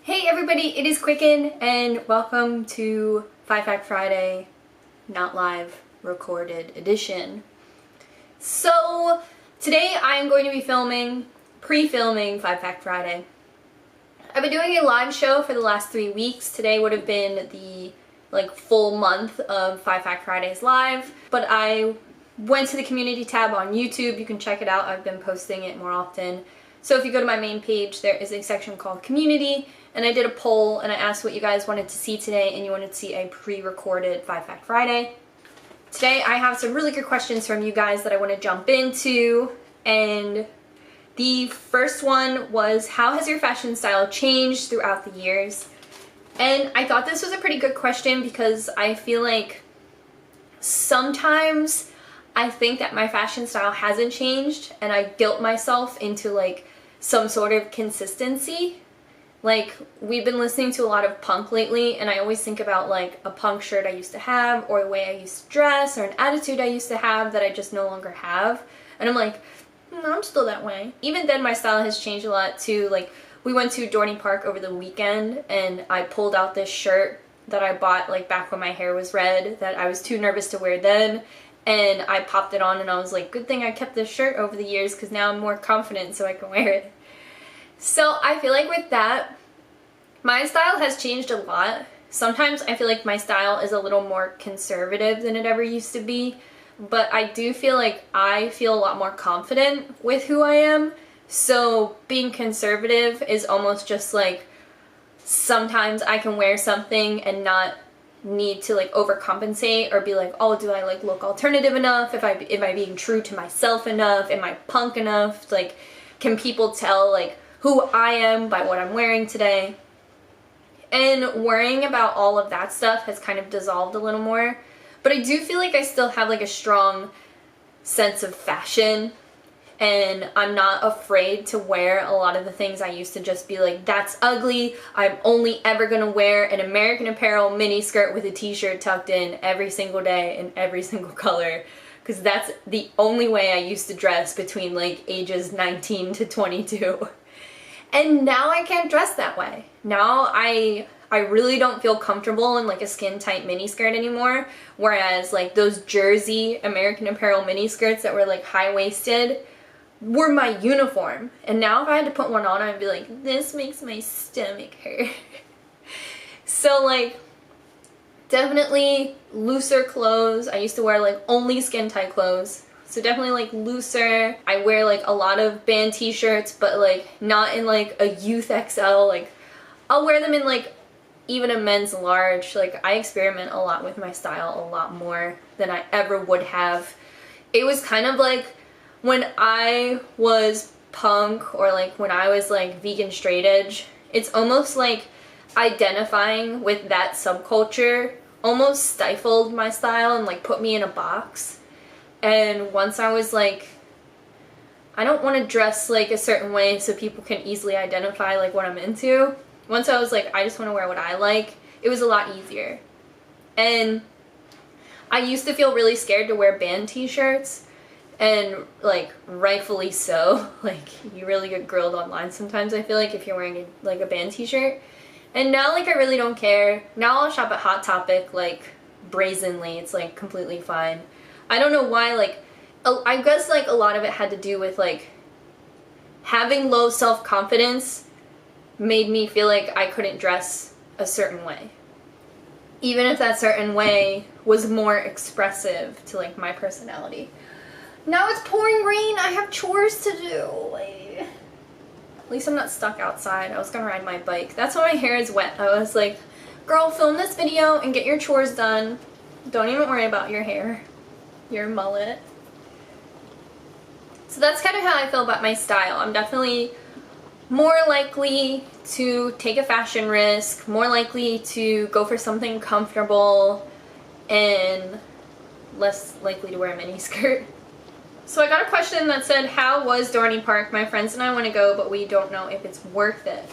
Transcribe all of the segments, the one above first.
Hey everybody, it is Quicken and welcome to 5 Fact Friday, not live, recorded edition. So today I am going to be pre-filming 5 Fact Friday. I've been doing a live show for the last 3 weeks. Today would have been the full month of 5 Fact Fridays live, but I went to the community tab on YouTube. You can check it out. I've been posting it more often. So if you go to my main page, there is a section called Community, and I did a poll and I asked what you guys wanted to see today, and you wanted to see a pre-recorded 5 Fact Friday. Today I have some really good questions from you guys that I want to jump into, and the first one was, how has your fashion style changed throughout the years? And I thought this was a pretty good question because I feel like sometimes I think that my fashion style hasn't changed and I guilt myself into some sort of consistency. We've been listening to a lot of punk lately, and I always think about a punk shirt I used to have, or the way I used to dress, or an attitude I used to have that I just no longer have. And I'm like, no, I'm still that way. Even then, my style has changed a lot too. We went to Dorney Park over the weekend, and I pulled out this shirt that I bought back when my hair was red that I was too nervous to wear then. And I popped it on and I was like, good thing I kept this shirt over the years because now I'm more confident so I can wear it. So I feel like with that, my style has changed a lot. Sometimes I feel like my style is a little more conservative than it ever used to be, but I do feel like I feel a lot more confident with who I am. So being conservative is almost just sometimes I can wear something and not need to overcompensate or be oh, do I look alternative enough? Am I being true to myself enough? Am I punk enough? Can people tell who I am by what I'm wearing today? And worrying about all of that stuff has kind of dissolved a little more. But I do feel like I still have a strong sense of fashion, and I'm not afraid to wear a lot of the things I used to just be that's ugly. I'm only ever gonna wear an American Apparel mini skirt with a t-shirt tucked in every single day in every single color, because that's the only way I used to dress between ages 19 to 22. And now I can't dress that way. Now I really don't feel comfortable in a skin tight mini skirt anymore, whereas those jersey American Apparel mini skirts that were high-waisted were my uniform. And now if I had to put one on, I'd be this makes my stomach hurt. So definitely looser clothes. I used to wear only skin tight clothes. So definitely looser. I wear a lot of band t-shirts, but not in a youth XL. I'll wear them in even a men's large. I experiment a lot with my style, a lot more than I ever would have. It was kind of when I was punk, or when I was vegan straight edge, it's almost identifying with that subculture almost stifled my style and put me in a box. And once I was I don't want to dress a certain way so people can easily identify what I'm into. Once I was I just want to wear what I like, it was a lot easier. And I used to feel really scared to wear band t-shirts, and rightfully so. You really get grilled online sometimes, I feel if you're wearing a band t-shirt. And now I really don't care. Now I'll shop at Hot Topic brazenly. It's completely fine. I don't know why, I guess a lot of it had to do with having low self-confidence made me feel I couldn't dress a certain way, even if that certain way was more expressive to my personality. Now it's pouring rain. I have chores to do. At least I'm not stuck outside. I was gonna ride my bike. That's why my hair is wet. I was girl, film this video and get your chores done. Don't even worry about your hair, your mullet. So that's kind of how I feel about my style. I'm definitely more likely to take a fashion risk, more likely to go for something comfortable, and less likely to wear a mini skirt. So I got a question that said, how was Dorney Park? My friends and I want to go, but we don't know if it's worth it.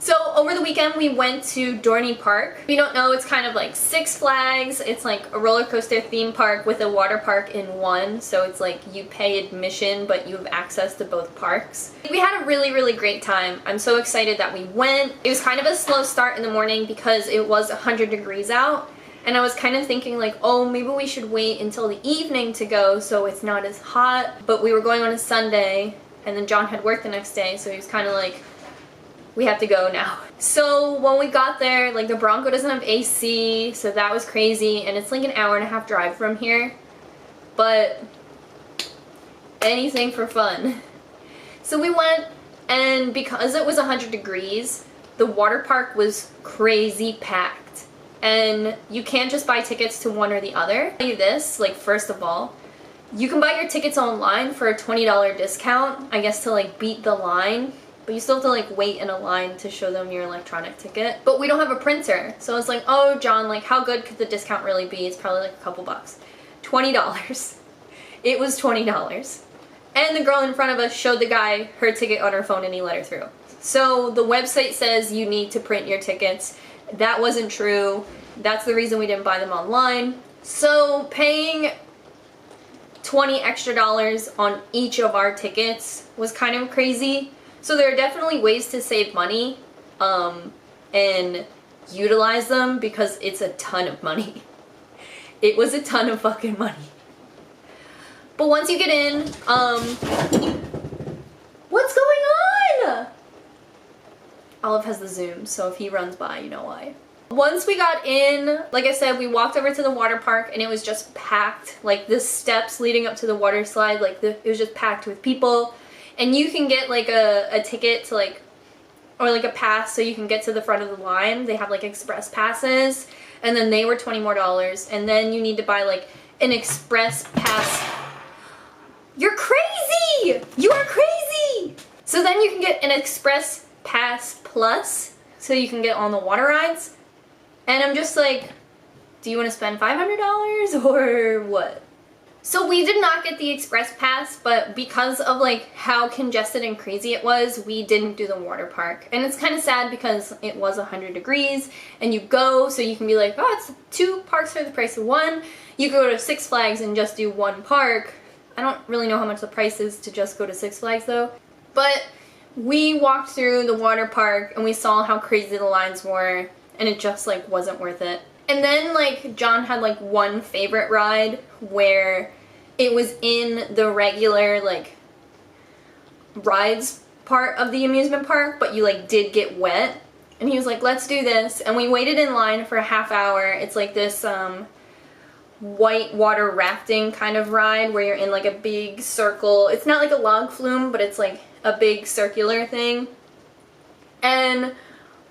So over the weekend we went to Dorney Park. If you don't know, it's kind of like Six Flags. It's like a roller coaster theme park with a water park in one. So it's like you pay admission, but you have access to both parks. We had a really, really great time. I'm so excited that we went. It was kind of a slow start in the morning because it was 100 degrees out. And I was kind of thinking like, oh, maybe we should wait until the evening to go so it's not as hot. But we were going on a Sunday, and then John had work the next day, so he was kind of like, we have to go now. So when we got there, like the Bronco doesn't have AC, so that was crazy, and it's like an hour-and-a-half drive from here. But anything for fun. So we went, and because it was 100 degrees, the water park was crazy packed. And you can't just buy tickets to one or the other. I'll tell you this, like first of all, you can buy your tickets online for a $20 discount, I guess to like beat the line, but you still have to like wait in a line to show them your electronic ticket. But we don't have a printer, so I was like, oh John, like how good could the discount really be? It's probably like a couple bucks. $20. It was $20. And the girl in front of us showed the guy her ticket on her phone and he let her through. So the website says you need to print your tickets. That wasn't true. That's the reason we didn't buy them online. So paying $20 extra on each of our tickets was kind of crazy. So there are definitely ways to save money and utilize them because it's a ton of money. It was a ton of fucking money. But once you get in, what's going on? Olive has the Zoom, so if he runs by, you know why. Once we got in, like I said, we walked over to the water park and it was just packed. Like the steps leading up to the water slide, like it was just packed with people. And you can get like a ticket to like, or like a pass so you can get to the front of the line. They have like express passes, and then they were $20 more. And then you need to buy like an express pass. You're crazy! You are crazy! So then you can get an express pass plus so you can get on the water rides. And I'm just like, do you want to spend $500 or what? So we did not get the express pass, but because of like how congested and crazy it was, we didn't do the water park. And it's kind of sad because it was 100 degrees and you go so you can be like, oh, it's 2 parks for the price of 1. You go to Six Flags and just do 1 park. I don't really know how much the price is to just go to Six Flags though. But we walked through the water park and we saw how crazy the lines were, and it just like wasn't worth it. And then like John had like one favorite ride where it was in the regular like rides part of the amusement park, but you like did get wet. And he was like, let's do this. And we waited in line for a half hour. It's like this white water rafting kind of ride where you're in like a big circle. It's not like a log flume, but it's like a big circular thing. And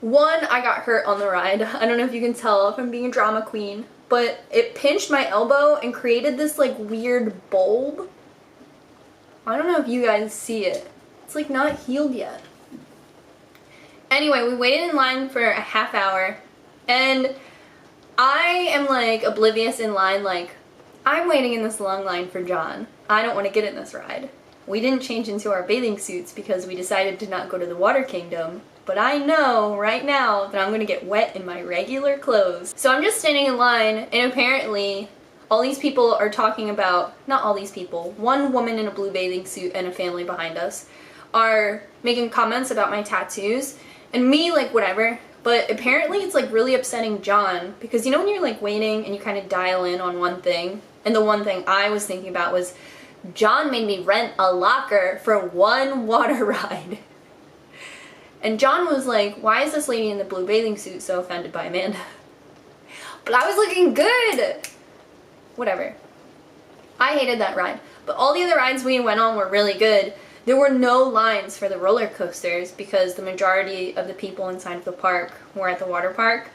I got hurt on the ride. I don't know if you can tell if I'm being a drama queen, but it pinched my elbow and created this like weird bulb. I don't know if you guys see it. It's like not healed yet. Anyway, we waited in line for a half hour and I am like oblivious in line, like I'm waiting in this long line for John. I don't want to get in this ride. We didn't change into our bathing suits because we decided to not go to the Water Kingdom, but I know right now that I'm gonna get wet in my regular clothes. So I'm just standing in line, and apparently all these people are talking about, not all these people, one woman in a blue bathing suit and a family behind us are making comments about my tattoos, and me like whatever, but apparently it's like really upsetting John, because you know when you're like waiting and you kind of dial in on one thing, and the one thing I was thinking about was John made me rent a locker for 1 water ride. And John was like, why is this lady in the blue bathing suit so offended by Amanda? But I was looking good! Whatever. I hated that ride. But all the other rides we went on were really good. There were no lines for the roller coasters because the majority of the people inside of the park were at the water park.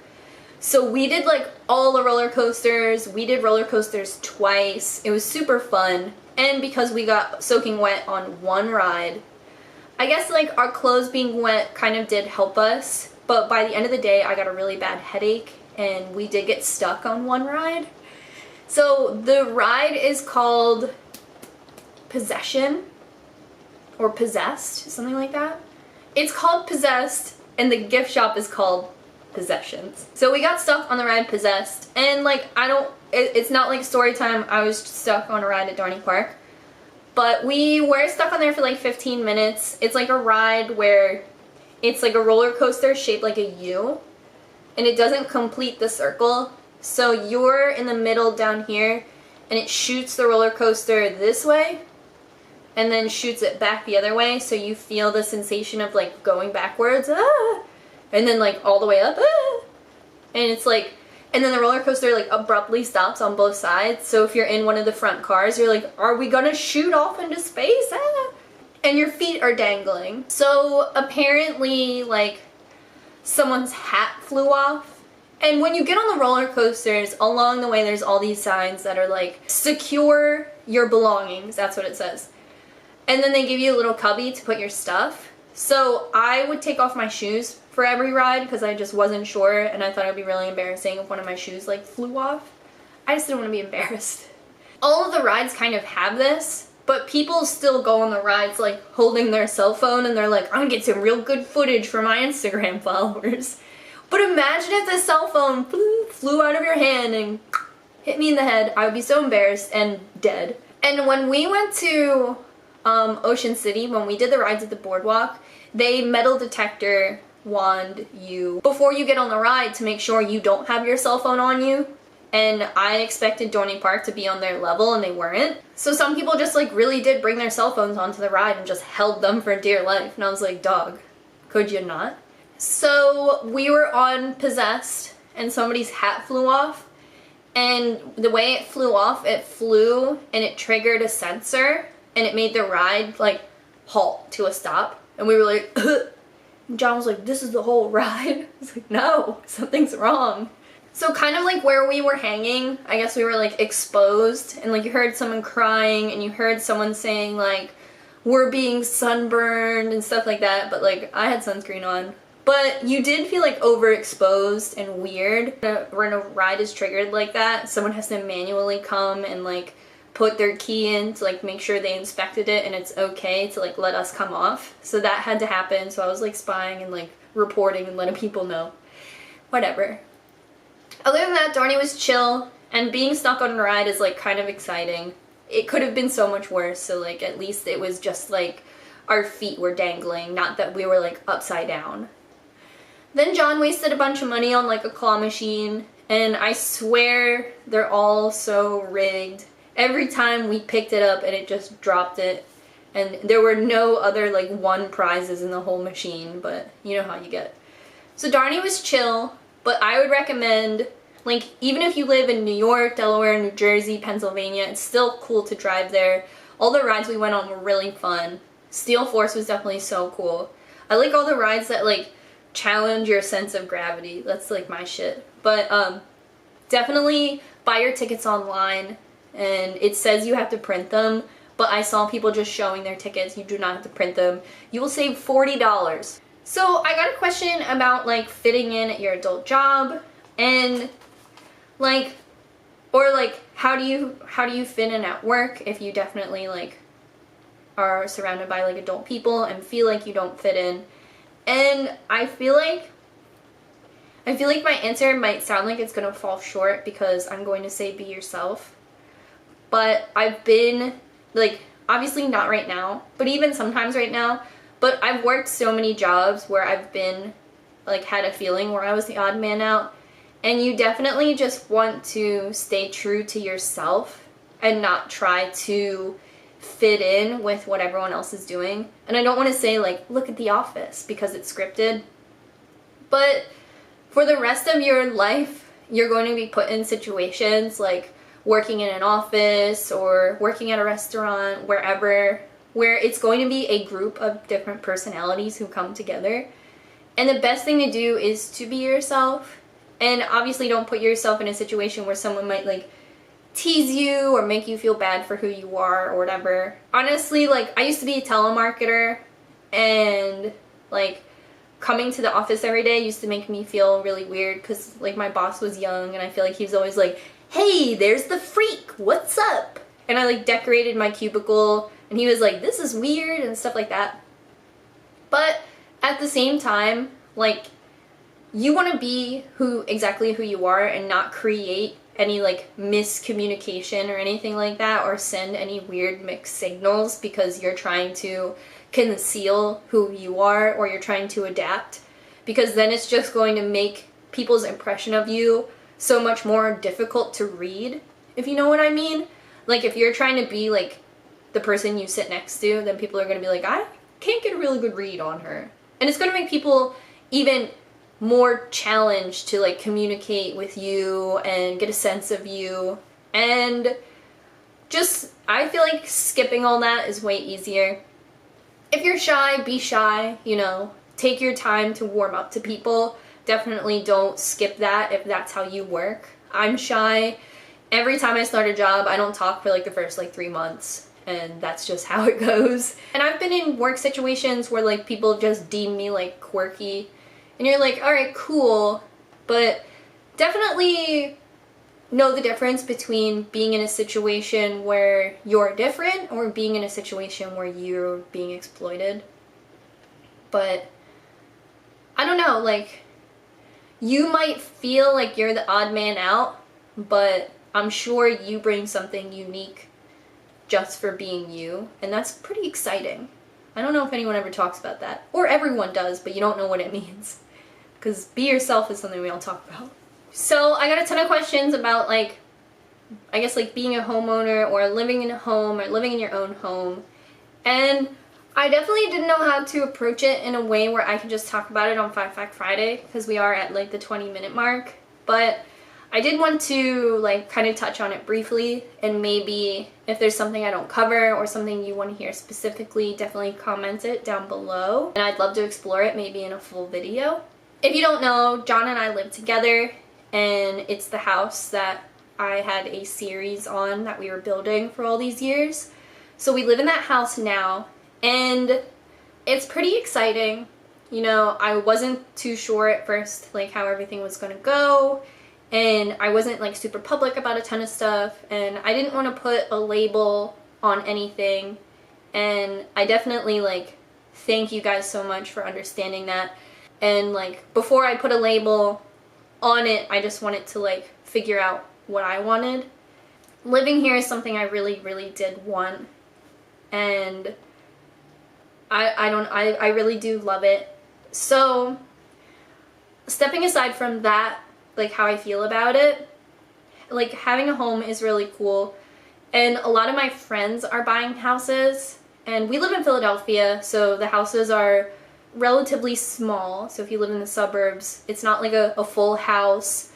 So we did like all the roller coasters. We did roller coasters twice. It was super fun. And because we got soaking wet on one ride, I guess like our clothes being wet kind of did help us. But by the end of the day, I got a really bad headache and we did get stuck on one ride. So the ride is called Possession or Possessed, something like that. It's called Possessed, and the gift shop is called Possessions. So we got stuck on the ride Possessed, and like it's not like story time. I was stuck on a ride at Dorney Park, but we were stuck on there for like 15 minutes. It's like a ride where it's like a roller coaster shaped like a U, and it doesn't complete the circle. So you're in the middle down here, and it shoots the roller coaster this way, and then shoots it back the other way, so you feel the sensation of like going backwards, and then like all the way up, and it's like, and then the roller coaster like abruptly stops on both sides. So if you're in one of the front cars, you're like, are we gonna shoot off into space? And your feet are dangling. So apparently like someone's hat flew off. And when you get on the roller coasters, along the way there's all these signs that are like, secure your belongings, that's what it says. And then they give you a little cubby to put your stuff. So I would take off my shoes for every ride because I just wasn't sure, and I thought it would be really embarrassing if one of my shoes like flew off. I just didn't want to be embarrassed. All of the rides kind of have this, but people still go on the rides like holding their cell phone, and they're like, I'm gonna get some real good footage for my Instagram followers. But imagine if the cell phone flew out of your hand and hit me in the head. I would be so embarrassed and dead. And when we went to Ocean City, when we did the rides at the boardwalk, they metal detector wand you before you get on the ride to make sure you don't have your cell phone on you. And I expected Dorney Park to be on their level, and they weren't. So some people just like really did bring their cell phones onto the ride and just held them for dear life. And I was like, dog, could you not? So we were on Possessed, and somebody's hat flew off. And the way it flew off, it flew and it triggered a sensor, and it made the ride like halt to a stop. And we were like, and John was like, this is the whole ride. I was like, no, something's wrong. So kind of like where we were hanging, I guess we were like exposed, and like you heard someone crying, and you heard someone saying like, we're being sunburned and stuff like that, but like I had sunscreen on. But you did feel like overexposed and weird. When a ride is triggered like that, someone has to manually come and like put their key in to like make sure they inspected it and it's okay to like let us come off. So that had to happen. So I was like spying and like reporting and letting people know. Whatever. Other than that, Dorney was chill, and being stuck on a ride is like kind of exciting. It could have been so much worse, so like at least it was just like our feet were dangling, not that we were like upside down. Then John wasted a bunch of money on like a claw machine, and I swear they're all so rigged. Every time we picked it up and it just dropped it, and there were no other like won prizes in the whole machine, but you know how you get. So Dorney was chill, but I would recommend, like, even if you live in New York, Delaware, New Jersey, Pennsylvania, it's still cool to drive there. All the rides we went on were really fun. Steel Force was definitely so cool. I like all the rides that like challenge your sense of gravity. That's like my shit. But definitely buy your tickets online, and it says you have to print them, but I saw people just showing their tickets. You do not have to print them. You will save $40. So I got a question about like fitting in at your adult job, and like, or like how do you fit in at work if you definitely like are surrounded by like adult people and feel like you don't fit in. And I feel like my answer might sound like it's gonna fall short because I'm going to say be yourself. But I've been like, obviously not right now, but even sometimes right now, but I've worked so many jobs where I've been like had a feeling where I was the odd man out, and you definitely just want to stay true to yourself and not try to fit in with what everyone else is doing. And I don't want to say like, look at The Office because it's scripted, but for the rest of your life, you're going to be put in situations like working in an office or working at a restaurant, wherever, where it's going to be a group of different personalities who come together. And the best thing to do is to be yourself. And obviously don't put yourself in a situation where someone might like tease you or make you feel bad for who you are or whatever. Honestly, like I used to be a telemarketer, and like coming to the office every day used to make me feel really weird because like my boss was young, and I feel like he was always like, hey, there's the freak, what's up? And I like decorated my cubicle, and he was like, this is weird and stuff like that. But at the same time, Like, you want to be exactly who you are and not create any like miscommunication or anything like that, or send any weird mixed signals because you're trying to conceal who you are or you're trying to adapt, because then it's just going to make people's impression of you so much more difficult to read, if you know what I mean. Like, if you're trying to be like the person you sit next to, then people are going to be like, I can't get a really good read on her. And it's going to make people even more challenged to like communicate with you and get a sense of you. And just, I feel like skipping all that is way easier. If you're shy, be shy, you know, take your time to warm up to people. Definitely don't skip that if that's how you work. I'm shy. Every time I start a job, I don't talk for like the first like 3 months, and that's just how it goes. And I've been in work situations where like people just deem me like quirky, and you're like, all right, cool, but definitely know the difference between being in a situation where you're different or being in a situation where you're being exploited. But I don't know, like, you might feel like you're the odd man out, but I'm sure you bring something unique just for being you, and that's pretty exciting. I don't know if anyone ever talks about that, or everyone does, but you don't know what it means. Because be yourself is something we all talk about. So I got a ton of questions about, like, I guess like being a homeowner or living in a home or living in your own home. And I definitely didn't know how to approach it in a way where I could just talk about it on Five Fact Friday, because we are at like the 20-minute mark. But I did want to like kind of touch on it briefly, and maybe if there's something I don't cover or something you want to hear specifically, definitely comment it down below. And I'd love to explore it maybe in a full video. If you don't know, John and I live together, and it's the house that I had a series on that we were building for all these years. So we live in that house now, and it's pretty exciting. You know, I wasn't too sure at first like how everything was gonna go, and I wasn't like super public about a ton of stuff, and I didn't want to put a label on anything. And I definitely like thank you guys so much for understanding that. And like before I put a label on it, I just wanted to like figure out what I wanted. Living here is something I really, really did want, and I really do love it. So stepping aside from that, like how I feel about it, like having a home is really cool, and a lot of my friends are buying houses, and we live in Philadelphia, so the houses are relatively small. So if you live in the suburbs, it's not like a full house.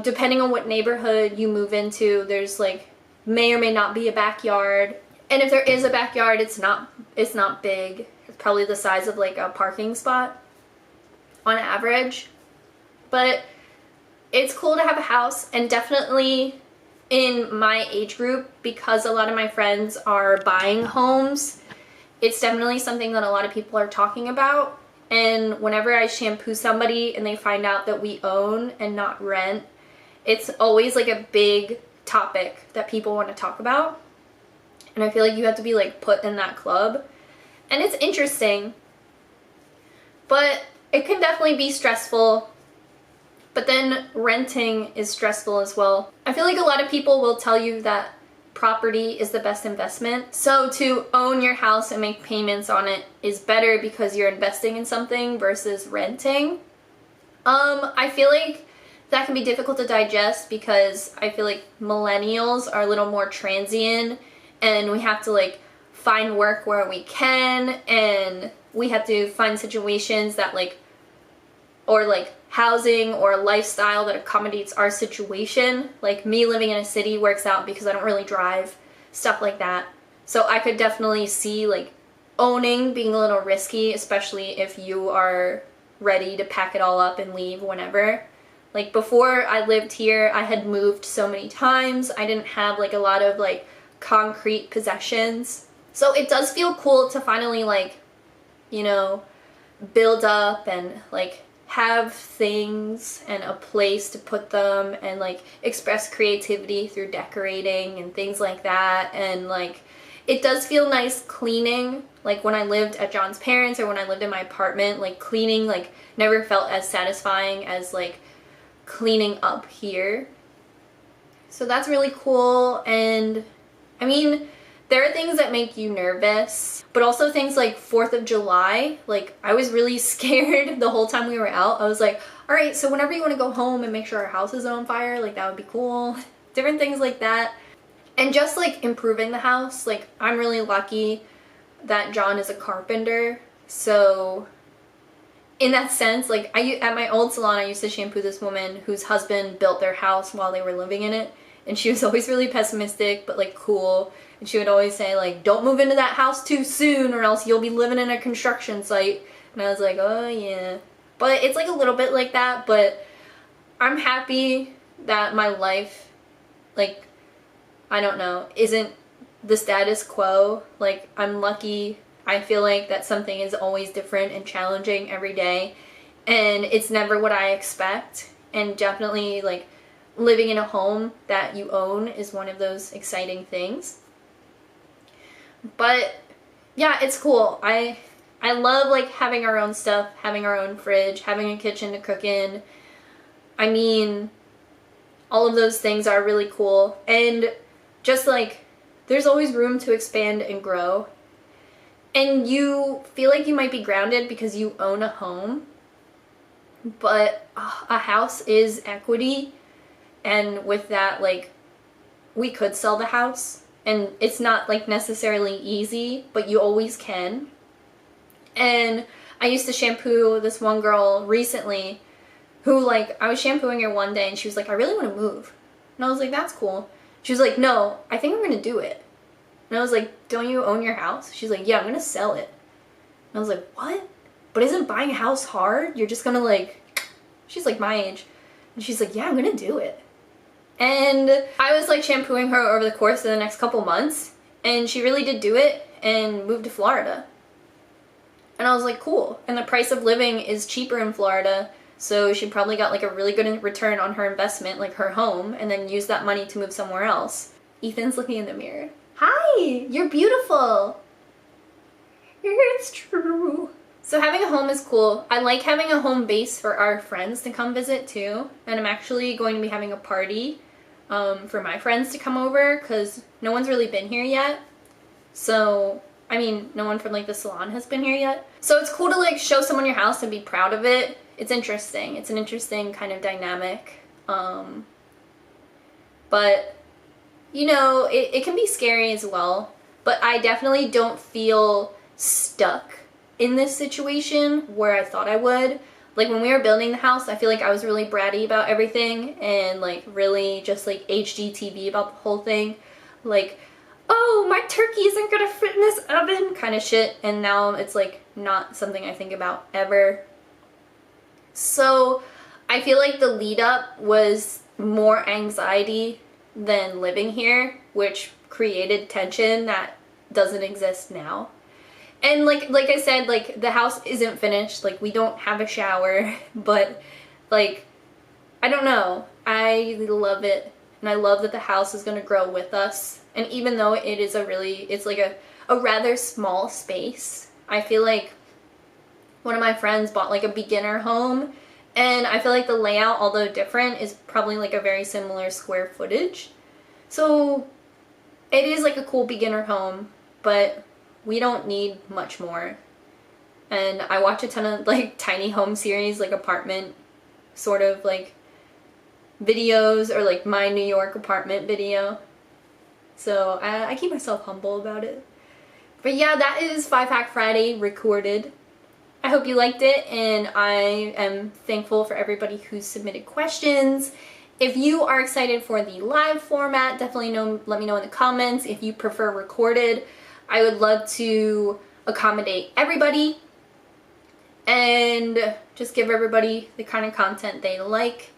Depending on what neighborhood you move into, there's like may or may not be a backyard, and if there is a backyard, it's not big. It's probably the size of like a parking spot on average. But it's cool to have a house, and definitely in my age group, because a lot of my friends are buying homes, it's definitely something that a lot of people are talking about. And whenever I shampoo somebody and they find out that we own and not rent, it's always like a big topic that people want to talk about. And I feel like you have to be like put in that club. And it's interesting, but it can definitely be stressful. But then renting is stressful as well. I feel like a lot of people will tell you that property is the best investment. So to own your house and make payments on it is better because you're investing in something versus renting. I feel like that can be difficult to digest because I feel like millennials are a little more transient, and we have to like find work where we can, and we have to find situations that like, or like housing or a lifestyle that accommodates our situation. Like me living in a city works out because I don't really drive, stuff like that. So I could definitely see like owning being a little risky, especially if you are ready to pack it all up and leave whenever. Like before I lived here, I had moved so many times. I didn't have like a lot of like concrete possessions. So it does feel cool to finally like, you know, build up and like have things and a place to put them and like express creativity through decorating and things like that. And like it does feel nice cleaning. Like when I lived at John's parents or when I lived in my apartment, like cleaning like never felt as satisfying as like cleaning up here. So that's really cool. And I mean, there are things that make you nervous, but also things like 4th of July. Like I was really scared the whole time we were out. I was like, all right, so whenever you want to go home and make sure our house isn't on fire, like that would be cool. Different things like that. And just like improving the house, like I'm really lucky that John is a carpenter. So in that sense, like at my old salon, I used to shampoo this woman whose husband built their house while they were living in it. And she was always really pessimistic, but like cool. And she would always say like, don't move into that house too soon or else you'll be living in a construction site. And I was like, oh yeah. But it's like a little bit like that, but I'm happy that my life, like, I don't know, isn't the status quo. Like, I'm lucky. I feel like that something is always different and challenging every day, and it's never what I expect. And definitely, like, living in a home that you own is one of those exciting things. But yeah, it's cool. I love like having our own stuff, having our own fridge, having a kitchen to cook in. I mean, all of those things are really cool. And just like, there's always room to expand and grow. And you feel like you might be grounded because you own a home. But a house is equity. And with that, like, we could sell the house. And it's not like necessarily easy, but you always can. And I used to shampoo this one girl recently who, like, I was shampooing her one day and she was like, I really want to move. And I was like, that's cool. She was like, no, I think I'm going to do it. And I was like, don't you own your house? She's like, yeah, I'm going to sell it. And I was like, what? But isn't buying a house hard? You're just going to like, she's like my age. And she's like, yeah, I'm going to do it. And I was like shampooing her over the course of the next couple months. And she really did do it and moved to Florida. And I was like, cool. And the price of living is cheaper in Florida. So she probably got like a really good return on her investment, like her home, and then used that money to move somewhere else. Ethan's looking in the mirror. Hi, you're beautiful. It's true. So having a home is cool. I like having a home base for our friends to come visit too. And I'm actually going to be having a party for my friends to come over because no one's really been here yet. So, I mean, no one from like the salon has been here yet. So it's cool to like show someone your house and be proud of it. It's interesting. It's an interesting kind of dynamic. But, you know, it can be scary as well. But I definitely don't feel stuck in this situation where I thought I would. Like when we were building the house, I feel like I was really bratty about everything and like really just like HGTV about the whole thing. Like, oh, my turkey isn't gonna fit in this oven kind of shit. And now it's like not something I think about ever. So I feel like the lead up was more anxiety than living here, which created tension that doesn't exist now. And like I said, like the house isn't finished, like we don't have a shower, but like, I don't know, I love it. And I love that the house is going to grow with us. And even though it is it's like a rather small space, I feel like one of my friends bought like a beginner home, and I feel like the layout, although different, is probably like a very similar square footage. So it is like a cool beginner home, but we don't need much more. And I watch a ton of like tiny home series, like apartment sort of like videos, or like my New York apartment video. So I keep myself humble about it. But yeah, that is 5 Hack Friday recorded. I hope you liked it, and I am thankful for everybody who submitted questions. If you are excited for the live format, definitely let me know in the comments. If you prefer recorded, I would love to accommodate everybody and just give everybody the kind of content they like.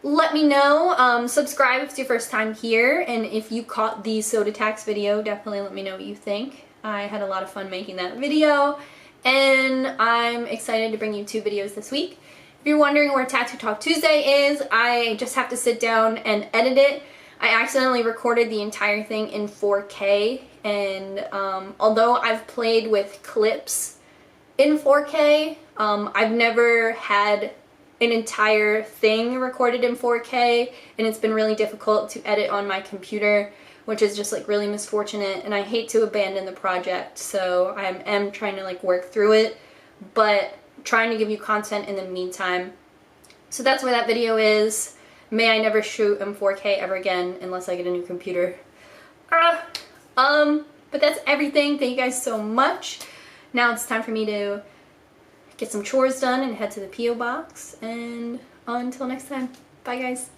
Let me know. Subscribe if it's your first time here, and if you caught the soda tax video, definitely let me know what you think. I had a lot of fun making that video, and I'm excited to bring you 2 videos this week. If you're wondering where Tattoo Talk Tuesday is, I just have to sit down and edit it. I accidentally recorded the entire thing in 4K, and although I've played with clips in 4K, I've never had an entire thing recorded in 4K, and it's been really difficult to edit on my computer, which is just like really misfortunate, and I hate to abandon the project, so I am trying to like work through it, but trying to give you content in the meantime. So that's where that video is. May I never shoot in 4K ever again unless I get a new computer. But that's everything. Thank you guys so much. Now it's time for me to get some chores done and head to the P.O. box. And until next time, bye guys.